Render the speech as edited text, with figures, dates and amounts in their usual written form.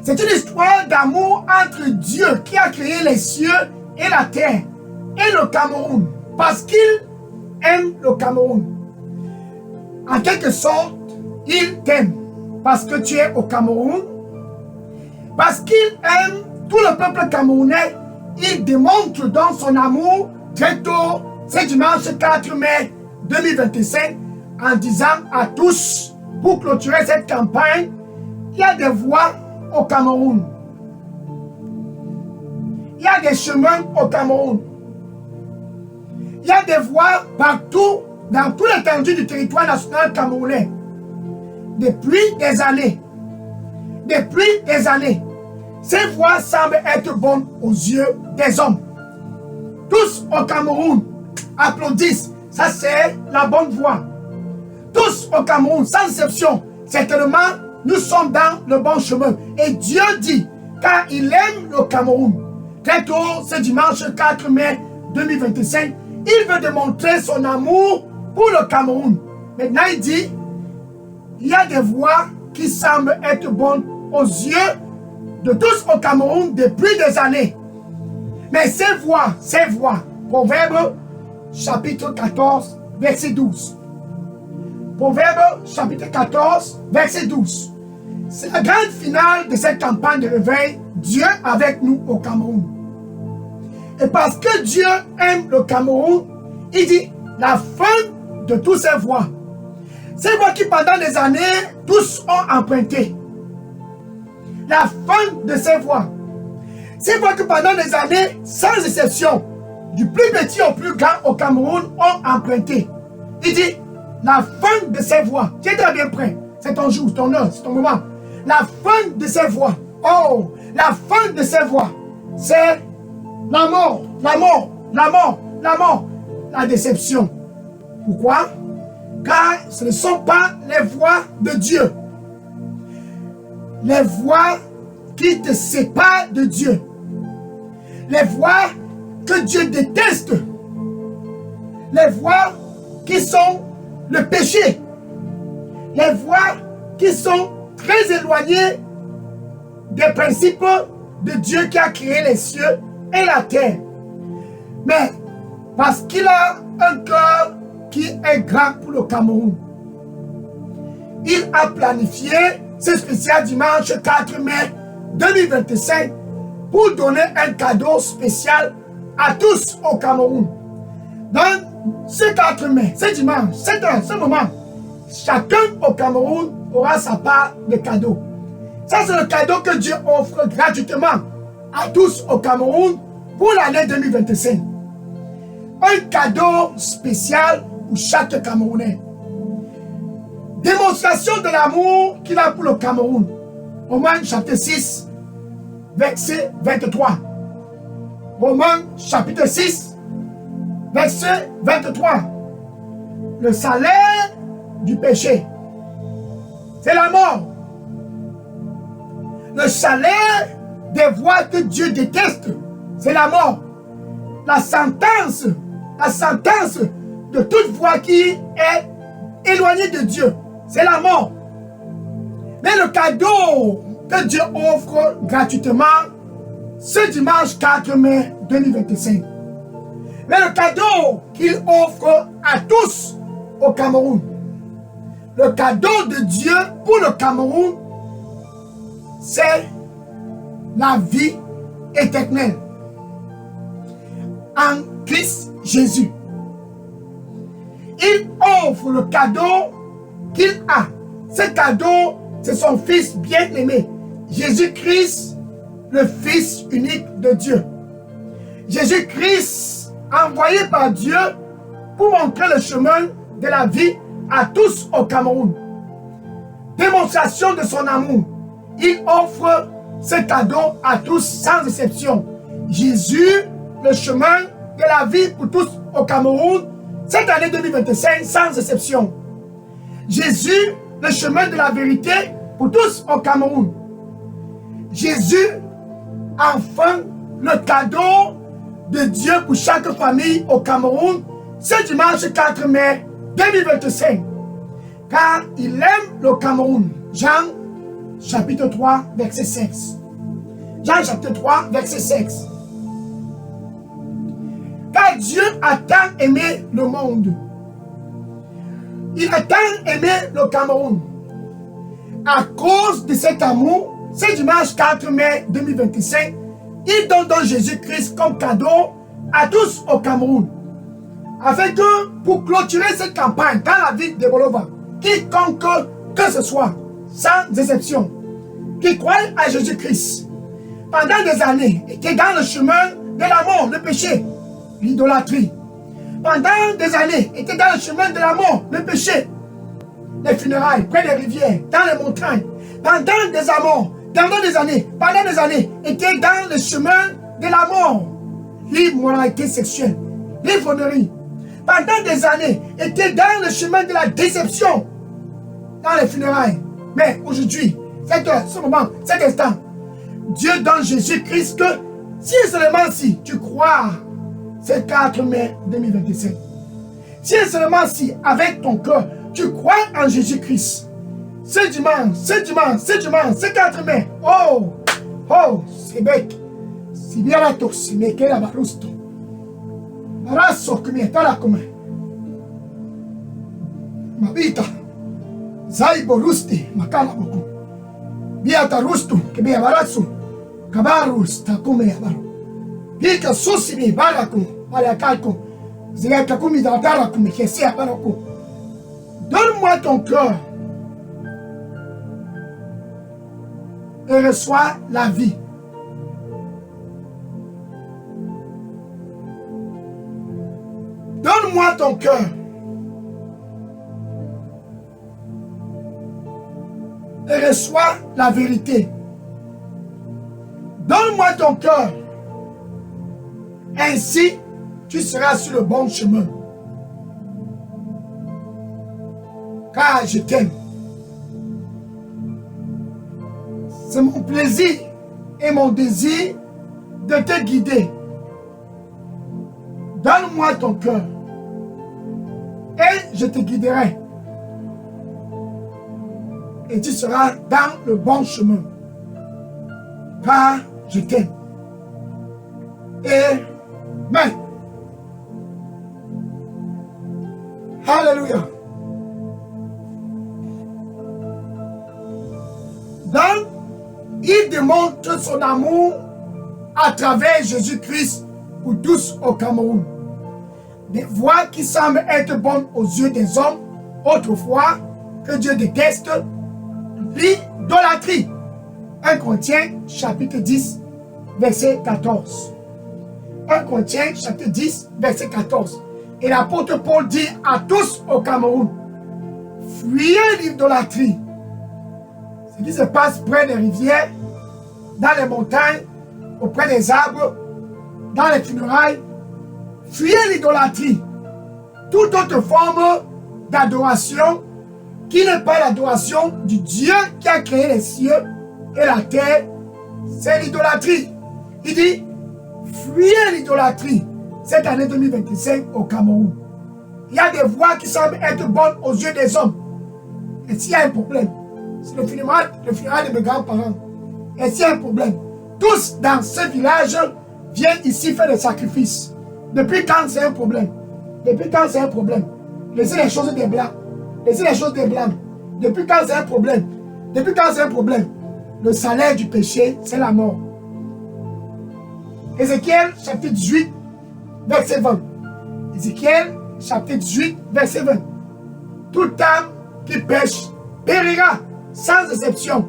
C'est une histoire d'amour entre Dieu qui a créé les cieux et la terre et le Cameroun, parce qu'il aime le Cameroun. En quelque sorte, il t'aime parce que tu es au Cameroun, parce qu'il aime tout le peuple camerounais. Il démontre donc son amour très tôt, ce dimanche 4 mai 2025, en disant à tous, pour clôturer cette campagne, il y a des voies au Cameroun. Il y a des chemins au Cameroun. Il y a des voies partout, dans tout l'étendue du territoire national camerounais. Depuis des années, ces voies semblent être bonnes aux yeux des hommes. Tous au Cameroun applaudissent. Ça, c'est la bonne voie. Tous au Cameroun, sans exception, certainement, nous sommes dans le bon chemin. Et Dieu dit, car il aime le Cameroun. Très tôt, ce dimanche 4 mai 2025, il veut démontrer son amour pour le Cameroun. Maintenant, il dit, il y a des voies qui semblent être bonnes aux yeux de tous au Cameroun depuis des années. Mais ces voies, Proverbe chapitre 14, verset 12. Proverbe chapitre 14, verset 12. C'est la grande finale de cette campagne de réveil, Dieu avec nous au Cameroun. Et parce que Dieu aime le Cameroun, il dit la fin de toutes ces voies. Ces voies qui pendant des années, tous ont emprunté. La fin de ces voies. Ces voies que pendant des années, sans exception, du plus petit au plus grand au Cameroun, ont emprunté. Il dit, la fin de ces voies, tu es très bien prêt, c'est ton jour, c'est ton heure, c'est ton moment. La fin de ces voies, oh, la fin de ces voies, c'est la mort, la déception. Pourquoi? Car ce ne sont pas les voies de Dieu. Les voies qui te séparent de Dieu. Les voies que Dieu déteste. Les voies qui sont le péché. Les voies qui sont très éloignées des principes de Dieu qui a créé les cieux et la terre. Mais parce qu'il a un cœur qui est grand pour le Cameroun, il a planifié ce spécial dimanche 4 mai 2025 pour donner un cadeau spécial à tous au Cameroun. Dans ce 4 mai, ce dimanche, ce moment, chacun au Cameroun aura sa part de cadeau. Ça, c'est le cadeau que Dieu offre gratuitement à tous au Cameroun pour l'année 2025. Un cadeau spécial pour chaque Camerounais. Démonstration de l'amour qu'il a pour le Cameroun. Romains chapitre 6, verset 23. Romains chapitre 6, verset 23. Le salaire du péché, c'est la mort. Le salaire des voies que Dieu déteste, c'est la mort. La sentence de toute voie qui est éloignée de Dieu, c'est la mort. Mais le cadeau que Dieu offre gratuitement ce dimanche 4 mai 2025, mais le cadeau qu'il offre à tous au Cameroun, le cadeau de Dieu pour le Cameroun, c'est la vie éternelle en Christ Jésus. Il offre le cadeau qu'il a. Ce cadeau, c'est son Fils bien-aimé, Jésus-Christ, le Fils unique de Dieu. Jésus-Christ, envoyé par Dieu pour montrer le chemin de la vie à tous au Cameroun. Démonstration de son amour. Il offre ce cadeau à tous sans exception. Jésus, le chemin de la vie pour tous au Cameroun, cette année 2025 sans exception. Jésus, le chemin de la vérité pour tous au Cameroun. Jésus, enfin, le cadeau de Dieu pour chaque famille au Cameroun, ce dimanche 4 mai 2025. Car il aime le Cameroun. Jean chapitre 3, verset 16. Jean chapitre 3, verset 16. Car Dieu a tant aimé le monde. Il a tant aimé le Cameroun. À cause de cet amour, ce dimanche 4 mai 2025, il donne donc Jésus-Christ comme cadeau à tous au Cameroun. Afin que, pour clôturer cette campagne dans la ville de Bolova, quiconque que ce soit, sans exception, qui croit à Jésus-Christ, pendant des années, était dans le chemin de la mort, le péché, l'idolâtrie. Pendant des années, était dans le chemin de la mort, le péché, les funérailles, près des rivières, dans les montagnes. Pendant des amours, pendant des années, était dans le chemin de la mort, l'immoralité sexuelle, l'ivrognerie. Pendant des années, était dans le chemin de la déception, dans les funérailles. Mais aujourd'hui, ce moment, cet instant, Dieu donne Jésus-Christ que si seulement si tu crois, c'est 4 mai 2027. Si seulement si, avec ton cœur, tu crois en Jésus-Christ, ce dimanche, ce 4 mai, oh, c'est bec, si bien la tox, mais qu'elle a barusto. Barasso, que mi est la comme. Ma vita, zai borusti, makala beaucoup. Biata rustu, que mi abarasso, kabarus, ta come abaru. Pika susimi, barakum, barakalkum, zigakakumi dadarakum, qui est à barakum. Donne-moi ton cœur et reçois la vie. Donne-moi ton cœur et reçois la vérité. Donne-moi ton cœur. Ainsi, tu seras sur le bon chemin. Car je t'aime. C'est mon plaisir et mon désir de te guider. Donne-moi ton cœur et je te guiderai. Et tu seras dans le bon chemin. Car je t'aime. Amen. Alléluia. Donc, il démontre son amour à travers Jésus-Christ pour tous au Cameroun. Des voies qui semblent être bonnes aux yeux des hommes, autrefois, que Dieu déteste, l'idolâtrie. 1 Corinthiens chapitre 10, verset 14. 1 Corinthiens chapitre 10, verset 14. Et l'apôtre Paul dit à tous au Cameroun, fuyez l'idolâtrie. Ce qui se passe près des rivières, dans les montagnes, auprès des arbres, dans les funérailles, fuyez l'idolâtrie. Toute autre forme d'adoration qui n'est pas l'adoration du Dieu qui a créé les cieux et la terre, c'est l'idolâtrie. Il dit, fuyez l'idolâtrie cette année 2025 au Cameroun. Il y a des voies qui semblent être bonnes aux yeux des hommes. Et s'il y a un problème, c'est le funérail de mes grands-parents. Et s'il y a un problème, tous dans ce village viennent ici faire des sacrifices. Depuis quand c'est un problème? Depuis quand c'est un problème? Laissez les choses des blancs. Laissez les choses des blancs. Depuis quand c'est un problème? Depuis quand c'est un problème? Le salaire du péché, c'est la mort. Ézéchiel chapitre 18, verset 20. Ézéchiel chapitre 18, verset 20. Toute âme qui pêche périra sans exception.